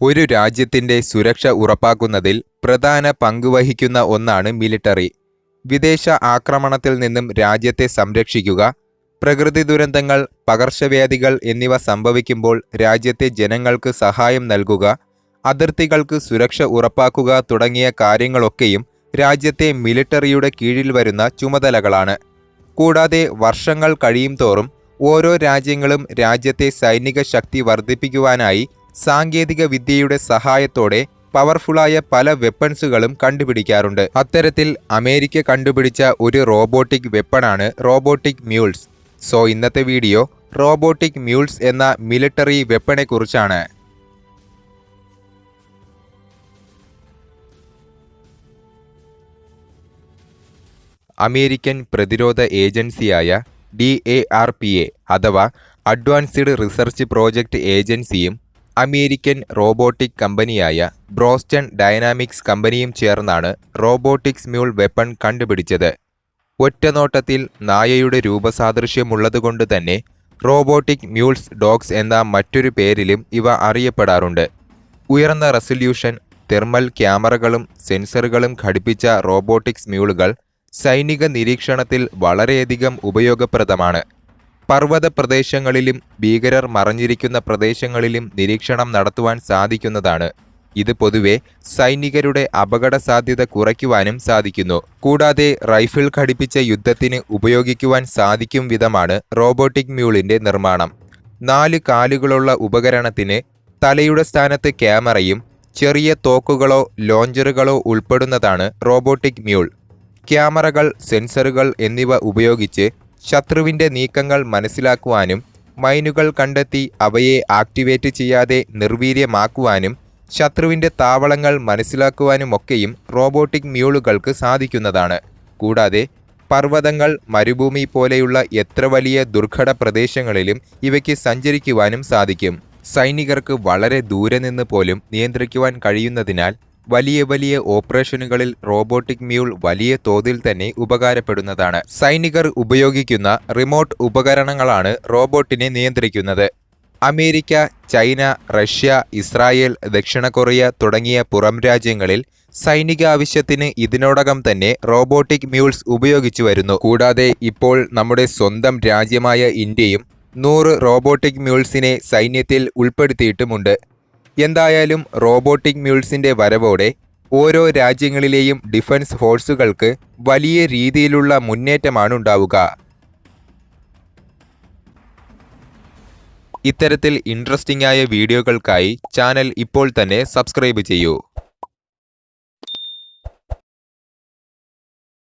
ഒരു രാജ്യത്തിന്റെ സുരക്ഷ ഉറപ്പാക്കുന്നതിൽ പ്രധാന പങ്കുവഹിക്കുന്ന ഒന്നാണ് മിലിട്ടറി. വിദേശ ആക്രമണത്തിൽ നിന്നും രാജ്യത്തെ സംരക്ഷിക്കുക, പ്രകൃതി ദുരന്തങ്ങൾ, പകർച്ചവ്യാധികൾ എന്നിവ സംഭവിക്കുമ്പോൾ രാജ്യത്തെ ജനങ്ങൾക്ക് സഹായം നൽകുക, അതിർത്തികൾക്ക് സുരക്ഷ ഉറപ്പാക്കുക തുടങ്ങിയ കാര്യങ്ങളൊക്കെയും രാജ്യത്തെ മിലിട്ടറിയുടെ കീഴിൽ വരുന്ന ചുമതലകളാണ്. കൂടാതെ വർഷങ്ങൾ കഴിയുംതോറും ഓരോ രാജ്യങ്ങളും രാജ്യത്തെ സൈനിക ശക്തി വർദ്ധിപ്പിക്കുവാനായി സാങ്കേതിക വിദ്യയുടെ സഹായത്തോടെ പവർഫുള്ളായ പല വെപ്പൺസുകളും കണ്ടുപിടിക്കാറുണ്ട്. അത്തരത്തിൽ അമേരിക്ക കണ്ടുപിടിച്ച ഒരു റോബോട്ടിക് വെപ്പണാണ് റോബോട്ടിക് മ്യൂൾസ്. സോ ഇന്നത്തെ വീഡിയോ റോബോട്ടിക് മ്യൂൾസ് എന്ന മിലിട്ടറി വെപ്പണെ കുറിച്ചാണ്. അമേരിക്കൻ പ്രതിരോധ ഏജൻസിയായ DARPA അഥവാ അഡ്വാൻസ്ഡ് റിസർച്ച് പ്രോജക്റ്റ് ഏജൻസിയും അമേരിക്കൻ റോബോട്ടിക് കമ്പനിയായ ബ്രോസ്റ്റൺ ഡൈനാമിക്സ് കമ്പനിയും ചേർന്നാണ് റോബോട്ടിക്സ് മ്യൂൾ വെപ്പൺ കണ്ടുപിടിച്ചത്. ഒറ്റനോട്ടത്തിൽ നായയുടെ രൂപസാദൃശ്യമുള്ളതുകൊണ്ട് തന്നെ റോബോട്ടിക് മ്യൂൾസ് ഡോഗ്സ് എന്ന മറ്റൊരു പേരിലും ഇവ അറിയപ്പെടാറുണ്ട്. ഉയർന്ന റെസല്യൂഷൻ, തെർമൽ ക്യാമറകളും സെൻസറുകളും ഘടിപ്പിച്ച റോബോട്ടിക്സ് മ്യൂളുകൾ സൈനിക നിരീക്ഷണത്തിൽ വളരെയധികം ഉപയോഗപ്രദമാണ്. പർവ്വത പ്രദേശങ്ങളിലും ഭീകരർ മറഞ്ഞിരിക്കുന്ന പ്രദേശങ്ങളിലും നിരീക്ഷണം നടത്തുവാൻ സാധിക്കുന്നതാണ്. ഇത് പൊതുവെ സൈനികരുടെ അപകട സാധ്യത കുറയ്ക്കുവാനും സാധിക്കുന്നു. കൂടാതെ റൈഫിൾ ഘടിപ്പിച്ച യുദ്ധത്തിന് ഉപയോഗിക്കുവാൻ സാധിക്കും വിധമാണ് റോബോട്ടിക് മ്യൂളിന്റെ നിർമ്മാണം. 4 കാലുകളുള്ള ഉപകരണത്തിന് തലയുടെ സ്ഥാനത്ത് ക്യാമറയും ചെറിയ തോക്കുകളോ ലോഞ്ചറുകളോ ഉൾപ്പെടുന്നതാണ് റോബോട്ടിക് മ്യൂൾ. ക്യാമറകൾ, സെൻസറുകൾ എന്നിവ ഉപയോഗിച്ച് ശത്രുവിൻ്റെ നീക്കങ്ങൾ മനസ്സിലാക്കുവാനും മൈനുകൾ കണ്ടെത്തി അവയെ ആക്ടിവേറ്റ് ചെയ്യാതെ നിർവീര്യമാക്കുവാനും ശത്രുവിൻ്റെ താവളങ്ങൾ മനസ്സിലാക്കുവാനുമൊക്കെയും റോബോട്ടിക് മ്യൂളുകൾക്ക് സാധിക്കുന്നതാണ്. കൂടാതെ പർവ്വതങ്ങൾ, മരുഭൂമി പോലെയുള്ള എത്ര വലിയ ദുർഘട പ്രദേശങ്ങളിലും ഇവയ്ക്ക് സഞ്ചരിക്കുവാനും സാധിക്കും. സൈനികർക്ക് വളരെ ദൂരെ നിന്ന് പോലും നിയന്ത്രിക്കുവാൻ കഴിയുന്നതിനാൽ വലിയ വലിയ ഓപ്പറേഷനുകളിൽ റോബോട്ടിക് മ്യൂൾ വലിയ തോതിൽ തന്നെ ഉപകാരപ്പെടുന്നതാണ്. സൈനികർ ഉപയോഗിക്കുന്ന റിമോട്ട് ഉപകരണങ്ങളാണ് റോബോട്ടിനെ നിയന്ത്രിക്കുന്നത്. അമേരിക്ക, ചൈന, റഷ്യ, ഇസ്രായേൽ, ദക്ഷിണ കൊറിയ തുടങ്ങിയ പുറം രാജ്യങ്ങളിൽ സൈനിക ആവശ്യത്തിന് ഇതിനോടകം തന്നെ റോബോട്ടിക് മ്യൂൾസ് ഉപയോഗിച്ചു വരുന്നു. കൂടാതെ ഇപ്പോൾ നമ്മുടെ സ്വന്തം രാജ്യമായ ഇന്ത്യയും 100 റോബോട്ടിക് മ്യൂൾസിനെ സൈന്യത്തിൽ ഉൾപ്പെടുത്തിയിട്ടുമുണ്ട്. എന്തായാലും റോബോട്ടിക് മ്യൂൾസിന്റെ വരവോടെ ഓരോ രാജ്യങ്ങളിലെയും ഡിഫൻസ് ഫോഴ്സുകൾക്ക് വലിയ രീതിയിലുള്ള മുന്നേറ്റമാണ് ഉണ്ടാവുക. ഇത്തരത്തിൽ ഇൻട്രസ്റ്റിംഗ് ആയ വീഡിയോകൾക്കായി ചാനൽ ഇപ്പോൾ തന്നെ സബ്സ്ക്രൈബ് ചെയ്യൂ.